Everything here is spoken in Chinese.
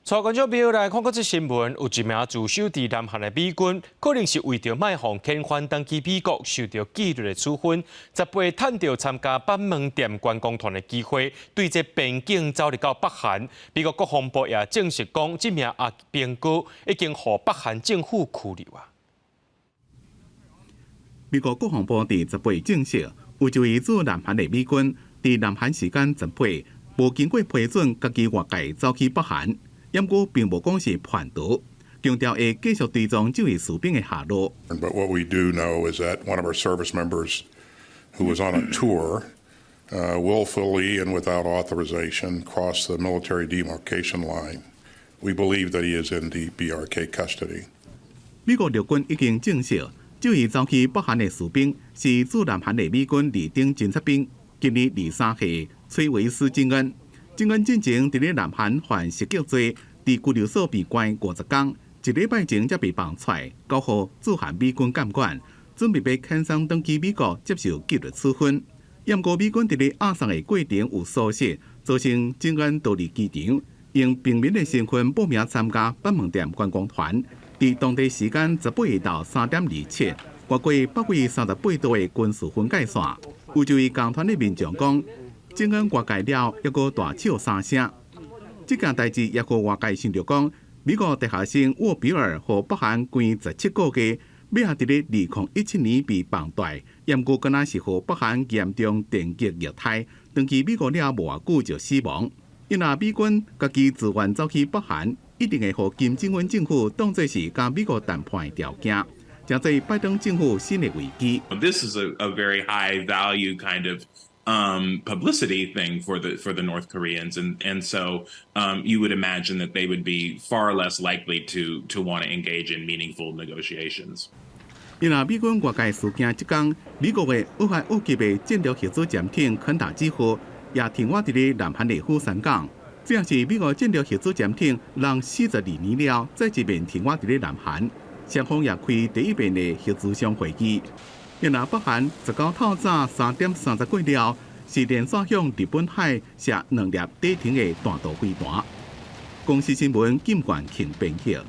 蔡观众朋友来看过这新闻，有一名驻守伫南韩的美军，可能是为着卖互遣返登去美国，受到纪律的处分，才被趁到参加板门店观光团的机会，对这边境走入到北韩。美国国防部也证实讲，这名阿兵哥已经获北韩政府拘留啊。美国国防部伫18日证实，有一位驻南韩的美军，伫南韩时间18日，无经过批准，家己外界走去北韩。不过，并无讲是叛徒，强调会继续追踪这位士兵的下落。But what we do know is that one of our service members, who was on a tour, willfully and without authorization, crossed the military demarcation line. We believe that he is in the BRK custody. 美国陆军已经证实，这位走去北韩的士兵是驻南韩的美军二等侦察兵，今年23岁，崔维斯·金恩。金恩进前伫咧南韩犯袭击罪，伫拘留所被关50天，一礼拜前才被放出来，交予驻韩美军监管，准备被遣送登去美国接受纪律处分。不过美军伫咧押送的过程有疏失，造成金恩逃离机场，用平民的身份报名参加板门店观光团。伫当地时间18日到3点27，越过北纬38度的军事分界线，有一位共团的民众讲。金恩外界了，还阁大笑3声。这件代志也予外界想着讲，美国大学生沃比尔和北韩关17个月，尾下伫咧2017年被放大，不过敢若是予北韩严重电击虐待，长期美国了无偌久就死亡。因若美军家己自愿走去北韩，一定会予金正恩政府当作是甲美国谈判的条件，将做拜登政府新的危机。This is a very high value kind of publicity thing for the North Koreans, and so you would imagine that they would be far less likely to want to engage in meaningful negotiations. 因若美军外界事件即天，美国的俄亥俄级的战略核子潜艇肯达之号也停泊伫咧南韩的釜山港，这也是美国战略核子潜艇让42年了再一遍停泊伫咧南韩，双方也开第一遍的核子相会议。因若北韩19透早3点30几了，是连续向日本海射2粒底停的弹道飞弹。公司新闻金冠庆编写。